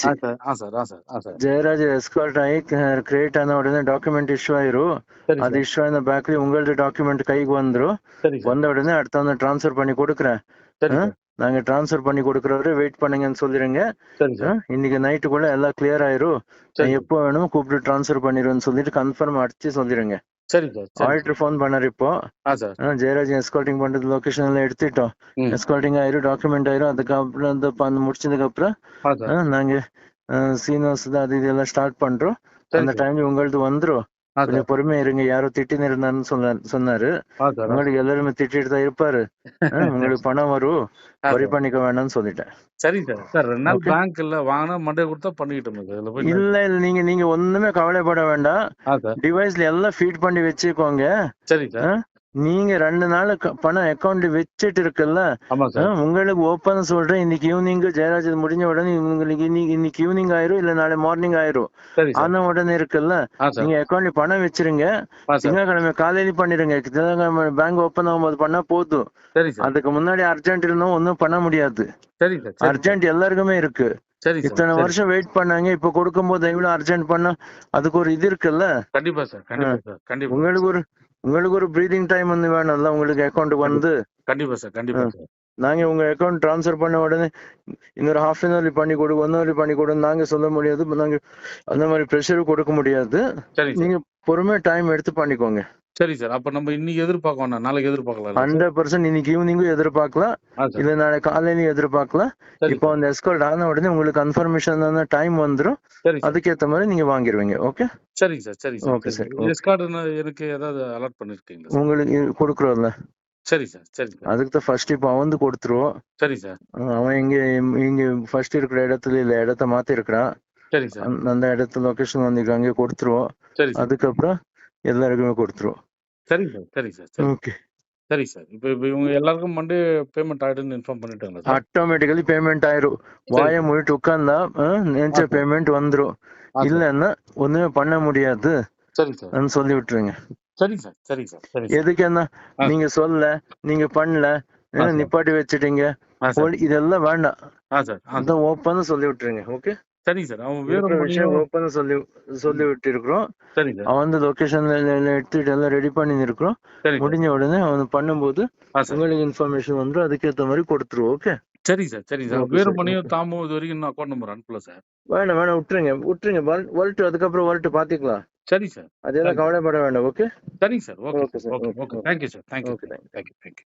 ஆயிடுச்சு. Sir. Jayaraj escort ஆகி create ஆன உடனே டாக்குமெண்ட் இஷ்யூ ஆயிரும். சரி அது சார். இஷ்யூ ஆன பேக்ல உங்களோட டாக்குமெண்ட் கைக்கு வந்துரும். சரி சார். வந்த உடனே அடுத்த டிரான்ஸ்ஃபர் பண்ணி கொடுக்குறேன். சரி சார். நாங்க டிரான்ஸ்ஃபர் பண்ணி கொடுக்குறவரை வெயிட் பண்ணுங்கன்னு சொல்லிடுங்க. சரி சார். இன்னைக்கு நைட்டுக்குள்ள எல்லாம் கிளியர் ஆயிரும். சரி சார். எப்போ வேணுமோ கூப்பிட்டு டிரான்ஸ்ஃபர் பண்ணிடுவேன்னு சொல்லிட்டு கன்ஃபார்ம் அடிச்சு சொல்லிடுங்க. சரி சார். சரி ஆடிட்டர் ஃபோன் பண்ணாரு இப்போ. சார். ஜெயராஜ் எஸ்கார்ட்டிங் பண்றது லொகேஷன் எல்லாம் எடுத்துட்டோம். ம். எஸ்கார்ட்டிங் ஆயிரும், டாக்குமெண்ட் ஆயிரும். அதுக்கப்புறம் அந்த முடிச்சதுக்கு அப்புறம் நாங்க சீனிவாஸ் அது இதெல்லாம் ஸ்டார்ட் பண்றோம். அந்த டைம்ல உங்களது வந்துரும். கொஞ்சம் பொறுமையா இருங்க. யாரோ திட்டின்னு இருந்தாருன்னு சொன்னாரு. உங்களுக்கு எல்லாருமே திட்டிட்டு தான் இருப்பாரு. உங்களுக்கு பணம் வரும், வரி பண்ணிக்க வேணாம்னு சொல்லிட்டேன். சரி சார். சார் 2 நாள் பேங்க் இல்ல வாங்கினா மண்டே கொடுத்தா பண்ணிக்கிட்டோம். இல்ல நீங்க ஒண்ணுமே கவலைப்பட வேண்டாம். டிவைஸ்ல எல்லாம் ஃபீட் பண்ணி வச்சுக்கோங்க. சரி சார். நீங்க 2 நாள் பணம் அக்கௌண்ட் வச்சுட்டு இருக்குல்ல, உங்களுக்கு ஓப்பன் சொல்றேன். இன்னைக்கு ஈவினிங் ஜெயராஜ் முடிஞ்ச உடனே உங்களுக்கு இன்னைக்கு ஈவினிங் ஆயிரும், இல்ல நாளை மார்னிங் ஆயிரும். ஆன உடனே இருக்குல்ல, நீங்க அக்கௌண்ட்ல பணம் வச்சிருங்க. திங்கட்கிழமை காலையில பண்ணிடுங்க. திங்கட்கிழமை பேங்க் ஓப்பன் ஆகும்போது பண்ணா போதும். அதுக்கு முன்னாடி அர்ஜென்ட் இருந்தோம் ஒன்னும் பண்ண முடியாது. அர்ஜென்ட் எல்லாருக்குமே இருக்கு. இத்தனை வருஷம் வெயிட் பண்ணாங்க, இப்ப கொடுக்கும் போது எவ்வளவு அர்ஜென்ட் பண்ணா அதுக்கு ஒரு இது இருக்குல்ல. கண்டிப்பா சார். உங்களுக்கு ஒரு பிரீதிங் டைம் வந்து வேணும்ல உங்களுக்கு அக்கௌண்ட் வந்து. கண்டிப்பா சார். நாங்க உங்க அக்கௌண்ட் டிரான்ஸ்ஃபர் பண்ண உடனே இன்னொரு ஹாஃப் அன் ஹவர்ல பண்ணி கொடு, 1 ஹவர்ல பண்ணி கொடுன்னு நாங்க சொல்ல முடியாது. நாங்க அந்த மாதிரி ப்ரெஷர் கொடுக்க முடியாது. நீங்க பொறுமையா டைம் எடுத்து பண்ணிக்கோங்க. சரி சார். அப்ப நம்ம இன்னைக்கு எதிர்பார்க்கோம், நாளைக்கு எதிர்பார்க்கலாம். 100% இன்னைக்கு ஈவினிங்கும் எதிர்பார்க்கலாம், இல்ல நாளை காலையிலயும் எதிர்பார்க்கலாம். இப்போ அந்த எஸ்கார்ட் ஆன உடனே உங்களுக்கு கன்ஃபர்மேஷன் டைம் வந்துரும். அதுக்கேற்ற மாதிரி நீங்க வாங்கிடுவீங்க. ஓகே. சரி சார். Okay sir. எஸ்கார்ட் எனக்கு ஏதாவது அலர்ட் பண்ணிருக்கீங்களா? உங்களுக்கு கொடுக்குறோம்ல. சரி சார். அதுக்கு தான் ஃபர்ஸ்ட் இப்போ அவன் கொடுத்துருவோம். சரி சார். அவன் இங்க ஃபர்ஸ்ட் இருக்கிற இடத்துல இல்ல, இடத்த மாத்தி இருக்கிறான். சரி சார். அந்த இடத்துல லொகேஷன் வந்து அங்கே கொடுத்துருவோம். அதுக்கப்புறம் எல்லாருக்குமே கொடுத்துருவோம். சரி சார். ஓகே. சரி சார். இப்போ இவங்க எல்லாருக்கும் மண்டே பேமெண்ட் ஆயிடுன்னு இன்ஃபார்ம் பண்ணிட்டாங்க சார். ஆட்டோமேட்டிக்கலி பேமெண்ட் ஆயிரும். வாயை மூடிட்டு உட்கார்ந்தா நினைச்ச பேமெண்ட் வந்துரும். இல்லன்னா ஒண்ணுமே பண்ண முடியாது. சரி சார். சொல்லி விட்டுருங்க. சரி சார். எதுக்கு என்ன நீங்க சொல்ல, நீங்க பண்ணல, நிப்பாட்டி வச்சுட்டீங்க, இதெல்லாம் வேண்டாம். அதான் ஓப்பன் சொல்லி விட்டுருங்க. ஓகே. சரி சார். அவன் வேற விஷயம் ஓப்பன் சொல்லி விட்டு இருக்கிறோம். அவன் வந்து லொகேஷன்ல எடுத்துட்டு எல்லாம் ரெடி பண்ணி இருக்கிறோம். முடிஞ்ச உடனே அவன் பண்ணும்போது உங்களுக்கு இன்ஃபர்மேஷன் வந்துடும். அதுக்கேற்ற மாதிரி கொடுத்துருவோம். ஓகே. சரி சார். வேற மணியும் தாமும் இது வரைக்கும் அக்கௌண்ட் நம்பர் அனுப்பல சார். வேணாம் விட்டுருங்க. வரட்டு அதுக்கப்புறம் வரட்டு பாத்துக்கலாம். சரி சார். அதெல்லாம் கவலைப்பட வேண்டாம். ஓகே. சரி sir. Okay sir. Okay. Thank you sir. Thank you.